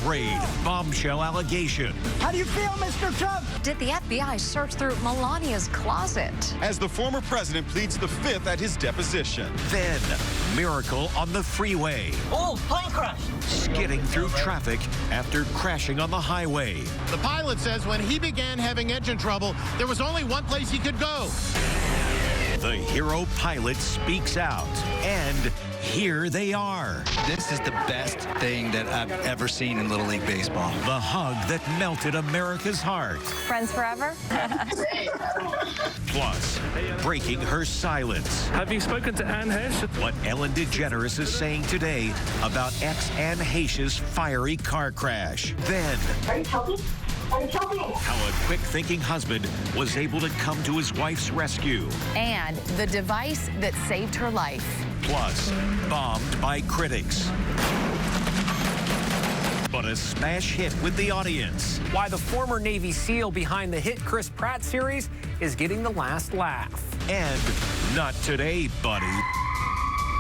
raid, bombshell allegation. How do you feel, Mr. Trump? Did the FBI search through Melania's closet? As the former president pleads the fifth at his deposition. Then, miracle on the freeway. Oh, plane crash. Skidding through traffic after crashing on the highway. The pilot says when he began having engine trouble, there was only one place he could go. The hero pilot speaks out, and here they are. This is the best thing that I've ever seen in Little League Baseball. The hug that melted America's heart. Friends forever? Plus, breaking her silence. Have you spoken to Anne Heche? What Ellen DeGeneres is saying today about ex-Anne Heche's fiery car crash. Then, Are you choking? Are you choking? how a quick-thinking husband was able to come to his wife's rescue. And the device that saved her life. Plus, bombed by critics. But a smash hit with the audience. Why the former Navy SEAL behind the hit Chris Pratt series is getting the last laugh. And not today, buddy.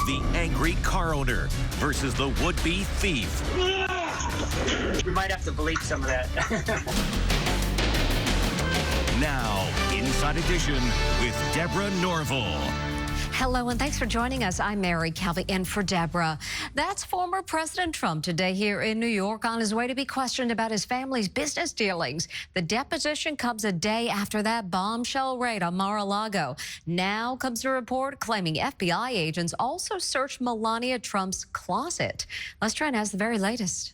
The angry car owner versus the would-be thief. We might have to bleep some of that. Now, Inside Edition with Deborah Norville. Hello, and thanks for joining us. I'm Mary Calvi, in for Deborah. That's former President Trump today here in New York on his way to be questioned about his family's business dealings. The deposition comes a day after that bombshell raid on Mar-a-Lago. Now comes a report claiming FBI agents also searched Melania Trump's closet. Let's try and ask the very latest.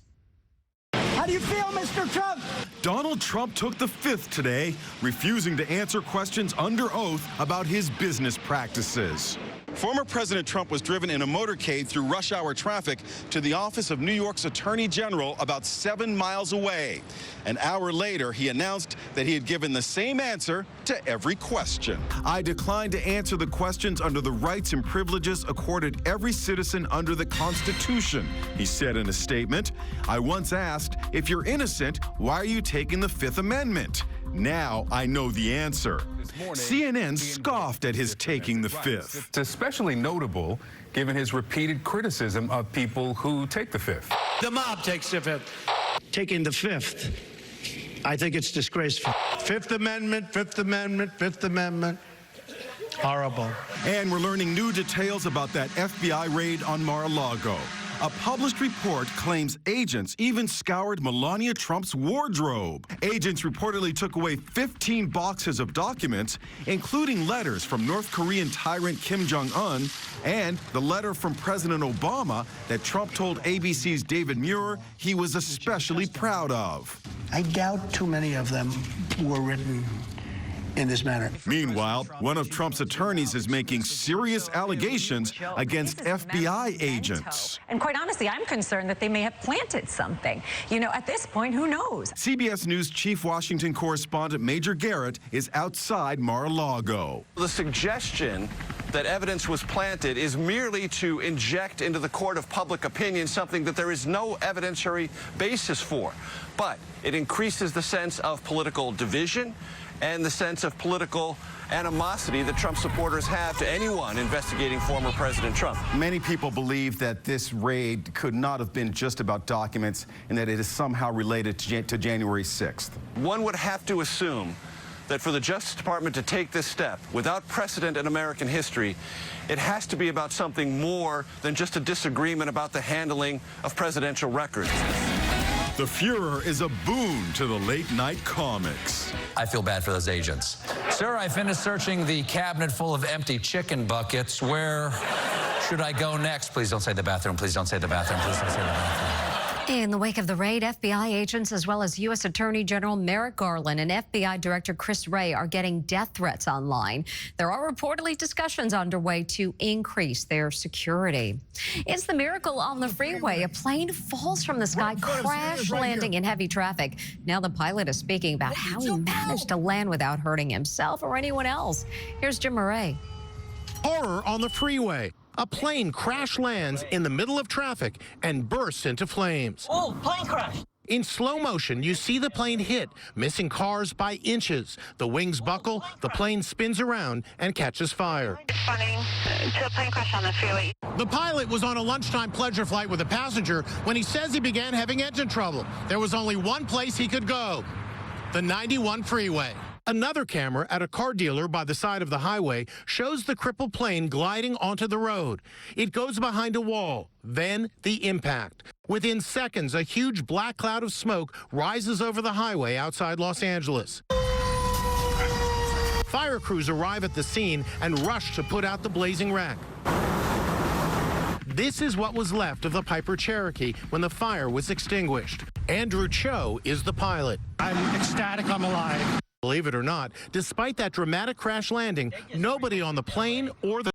How do you feel, Mr. Trump? Donald Trump took the fifth today, refusing to answer questions under oath about his business practices. Former President Trump was driven in a motorcade through rush hour traffic to the office of New York's Attorney General about 7 miles away. An hour later, he announced that he had given the same answer to every question. I declined to answer the questions under the rights and privileges accorded every citizen under the Constitution, he said in a statement. I once asked, if you're innocent, why are you taking the Fifth Amendment? Now I know the answer. CNN scoffed at his taking the fifth. It's especially notable given his repeated criticism of people who take the fifth. The mob takes the fifth. Taking the fifth, I think it's disgraceful. Fifth Amendment, Fifth Amendment, Fifth Amendment. Horrible. And we're learning new details about that FBI raid on Mar-a-Lago. A published report claims agents even scoured Melania Trump's wardrobe. Agents reportedly took away 15 boxes of documents, including letters from North Korean tyrant Kim Jong-un and the letter from President Obama that Trump told ABC's David Muir he was especially proud of. I doubt too many of them were written in this manner. Meanwhile, one of Trump's attorneys is making serious allegations against FBI agents. And quite honestly, I'm concerned that they may have planted something. You know, at this point, who knows? CBS News Chief Washington Correspondent Major Garrett is outside Mar-a-Lago. The suggestion that evidence was planted is merely to inject into the court of public opinion something that there is no evidentiary basis for. But it increases the sense of political division and the sense of political animosity that Trump supporters have to anyone investigating former President Trump. Many people believe that this raid could not have been just about documents and that it is somehow related to January 6th. One would have to assume that for the Justice Department to take this step without precedent in American history, it has to be about something more than just a disagreement about the handling of presidential records. The Fuhrer is a boon to the late-night comics. I feel bad for those agents. Sir, I finished searching the cabinet full of empty chicken buckets. Where should I go next? Please don't say the bathroom. Please don't say the bathroom. Please don't say the bathroom. In the wake of the raid, FBI agents as well as U.S. Attorney General Merrick Garland and FBI Director Chris Wray are getting death threats online. There are reportedly discussions underway to increase their security. It's the miracle on the freeway. A plane falls from the sky, crash landing in heavy traffic. Now the pilot is speaking about how he managed to land without hurting himself or anyone else. Here's Jim Murray. Horror on the freeway. A plane crash lands in the middle of traffic and bursts into flames. Oh, plane crash. In slow motion, you see the plane hit, missing cars by inches. The wings buckle, the plane spins around and catches fire. Responding to a plane crash on the freeway. The pilot was on a lunchtime pleasure flight with a passenger when he says he began having engine trouble. There was only one place he could go, the 91 freeway. Another camera at a car dealer by the side of the highway shows the crippled plane gliding onto the road. It goes behind a wall, then the impact. Within seconds, a huge black cloud of smoke rises over the highway outside Los Angeles. Fire crews arrive at the scene and rush to put out the blazing wreck. This is what was left of the Piper Cherokee when the fire was extinguished. Andrew Cho is the pilot. I'm ecstatic I'm alive. Believe it or not, despite that dramatic crash landing, nobody on the plane or the